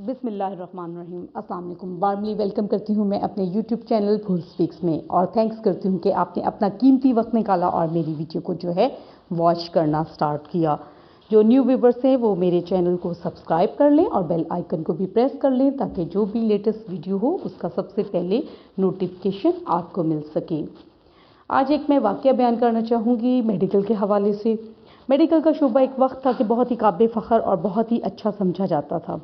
بسم اللہ الرحمن الرحیم۔ السلام علیکم، وارملی ویلکم کرتی ہوں میں اپنے یوٹیوب چینل پھول اسپیکس میں، اور تھینکس کرتی ہوں کہ آپ نے اپنا قیمتی وقت نکالا اور میری ویڈیو کو جو ہے واچ کرنا سٹارٹ کیا۔ جو نیو ویورز ہیں وہ میرے چینل کو سبسکرائب کر لیں اور بیل آئیکن کو بھی پریس کر لیں تاکہ جو بھی لیٹسٹ ویڈیو ہو اس کا سب سے پہلے نوٹیفیکیشن آپ کو مل سکے۔ آج ایک میں واقعہ بیان کرنا چاہوں گی میڈیکل کے حوالے سے۔ میڈیکل کا شعبہ ایک وقت تھا کہ بہت ہی قابل فخر اور بہت ہی اچھا سمجھا جاتا تھا۔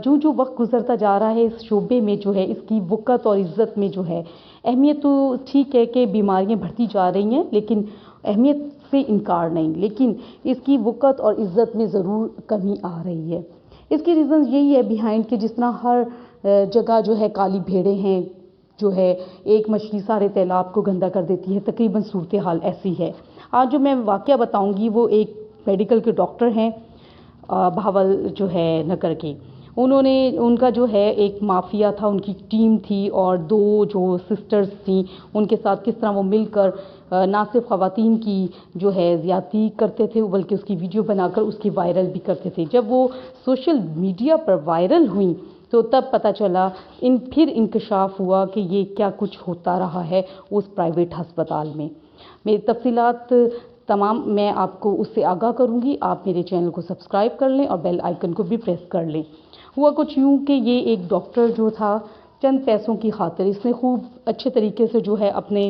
جو وقت گزرتا جا رہا ہے اس شعبے میں جو ہے اس کی وقت اور عزت میں جو ہے اہمیت تو ٹھیک ہے کہ بیماریاں بڑھتی جا رہی ہیں لیکن اہمیت سے انکار نہیں، لیکن اس کی وقت اور عزت میں ضرور کمی آ رہی ہے۔ اس کی ریزن یہی ہے بیہائنڈ کہ جس طرح ہر جگہ جو ہے کالی بھیڑیں ہیں، جو ہے ایک مچھلی سارے تیلاب کو گندا کر دیتی ہے، تقریباً صورتحال ایسی ہے۔ آج جو میں واقعہ بتاؤں گی وہ ایک میڈیکل کے ڈاکٹر ہیں بہاول جو ہے نگر کے۔ ان کا جو ہے ایک مافیا تھا، ان کی ٹیم تھی اور دو جو سسٹرز تھیں ان کے ساتھ کس طرح وہ مل کر نہ صرف خواتین کی جو ہے زیادتی کرتے تھے بلکہ اس کی ویڈیو بنا کر اس کی وائرل بھی کرتے تھے۔ جب وہ سوشل میڈیا پر وائرل ہوئیں تو تب پتہ چلا، پھر انکشاف ہوا کہ یہ کیا کچھ ہوتا رہا ہے اس پرائیویٹ ہسپتال میں۔ میری تفصیلات تمام میں آپ کو اس سے آگاہ کروں گی۔ آپ میرے چینل کو سبسکرائب کر لیں اور بیل آئیکن کو بھی پریس کر لیں۔ ہوا کچھ یوں کہ یہ ایک ڈاکٹر جو تھا چند پیسوں کی خاطر اس نے خوب اچھے طریقے سے جو ہے اپنے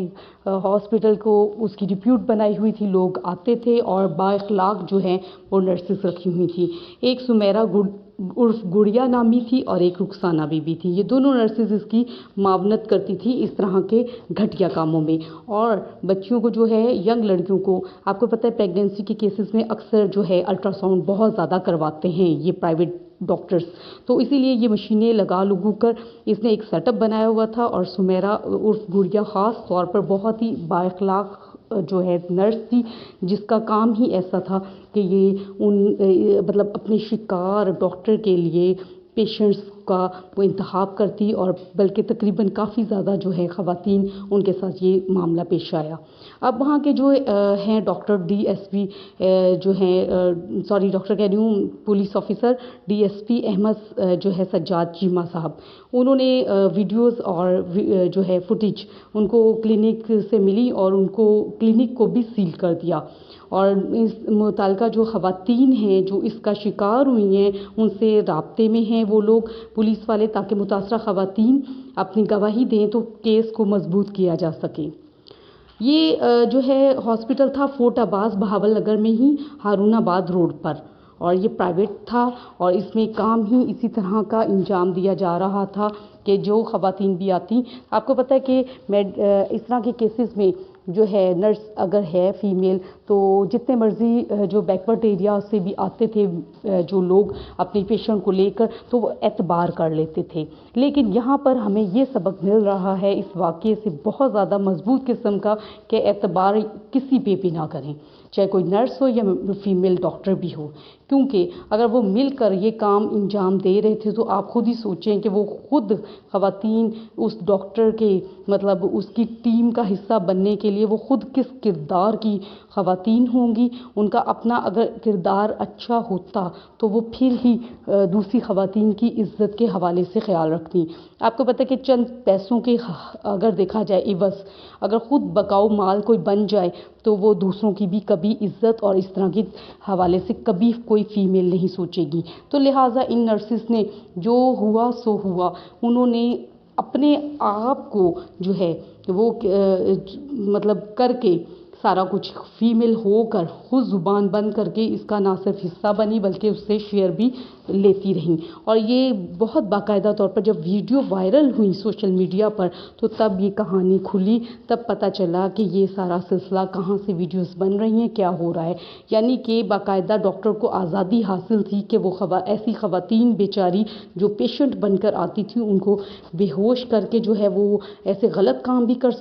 ہاسپٹل کو اس کی ریپیوٹ بنائی ہوئی تھی، لوگ آتے تھے اور با اخلاق جو ہیں وہ نرسز رکھی ہوئی تھی۔ ایک سمیرا عرف گڑیا نامی تھی اور ایک رخسانہ بی بی تھی۔ یہ دونوں نرسز اس کی معاونت کرتی تھی اس طرح کے گھٹیا کاموں میں، اور بچیوں کو جو ہے ینگ لڑکیوں کو، آپ کو پتہ ہے پریگنینسی کے کیسز میں اکثر جو ہے الٹرا ساؤنڈ بہت زیادہ کرواتے ہیں یہ پرائیویٹ ڈاکٹرز، تو اسی لیے یہ مشینیں لگا کر اس نے ایک سیٹ اپ بنایا ہوا تھا۔ اور سمیرا عرف گڑیا خاص طور پر بہت ہی با اخلاق جو ہے نرس تھی، جس کا کام ہی ایسا تھا کہ یہ مطلب اپنے شکار ڈاکٹر کے لیے پیشنٹس کا وہ انتخاب کرتی، اور بلکہ تقریباً کافی زیادہ جو ہے خواتین ان کے ساتھ یہ معاملہ پیش آیا۔ اب وہاں کے جو ہیں ڈاکٹر ڈی ایس پی جو ہیں ڈاکٹر کہہ رہی ہوں police officer D S P Ahmed جو ہے سجاد چیمہ صاحب، انہوں نے ویڈیوز اور جو ہے فوٹیج ان کو کلینک سے ملی اور ان کو کلینک کو بھی سیل کر دیا، اور اس متعلقہ جو خواتین ہیں جو اس کا شکار ہوئی ہیں ان سے رابطے میں ہیں وہ لوگ پولیس والے، تاکہ متاثرہ خواتین اپنی گواہی دیں تو کیس کو مضبوط کیا جا سکے۔ یہ جو ہے ہاسپٹل تھا فورٹ عباس بہاول نگر میں ہی، ہارون آباد روڈ پر، اور یہ پرائیویٹ تھا اور اس میں کام ہی اسی طرح کا انجام دیا جا رہا تھا کہ جو خواتین بھی آتی، آپ کو پتہ ہے کہ اس طرح کے کیسز میں جو ہے نرس اگر ہے فیمیل تو جتنے مرضی جو بیکورڈ ایریا سے بھی آتے تھے جو لوگ اپنی پیشنٹ کو لے کر تو وہ اعتبار کر لیتے تھے، لیکن یہاں پر ہمیں یہ سبق مل رہا ہے اس واقعے سے بہت زیادہ مضبوط قسم کا کہ اعتبار کسی پہ بھی نہ کریں، چاہے کوئی نرس ہو یا فیمیل ڈاکٹر بھی ہو، کیونکہ اگر وہ مل کر یہ کام انجام دے رہے تھے تو آپ خود ہی سوچیں کہ وہ خود خواتین اس ڈاکٹر کے مطلب اس کی ٹیم کا حصہ بننے کے لیے وہ خود کس کردار کی خواتین ہوں گی۔ ان کا اپنا اگر کردار اچھا ہوتا تو وہ پھر ہی دوسری خواتین کی عزت کے حوالے سے خیال رکھتی۔ آپ کو پتہ ہے کہ چند پیسوں کے اگر دیکھا جائے عوض اگر خود بکاؤ مال کوئی بن جائے تو وہ دوسروں کی بھی کبھی عزت اور اس طرح کے حوالے سے کبھی کوئی فیمیل نہیں سوچے گی۔ تو لہٰذا ان نرسز نے جو ہوا سو ہوا، انہوں نے اپنے آپ کو جو ہے وہ مطلب کر کے سارا کچھ فیمیل ہو کر خود زبان بند کر کے اس کا نہ صرف حصہ بنی بلکہ اس سے شیئر بھی لیتی رہیں، اور یہ بہت باقاعدہ طور پر جب ویڈیو وائرل ہوئی سوشل میڈیا پر تو تب یہ کہانی کھلی، تب پتہ چلا کہ یہ سارا سلسلہ کہاں سے ویڈیوز بن رہی ہیں، کیا ہو رہا ہے، یعنی کہ باقاعدہ ڈاکٹر کو آزادی حاصل تھی کہ وہ ایسی خواتین بیچاری جو پیشنٹ بن کر آتی تھیں ان کو بے ہوش کر کے جو ہے وہ ایسے غلط کام بھی کر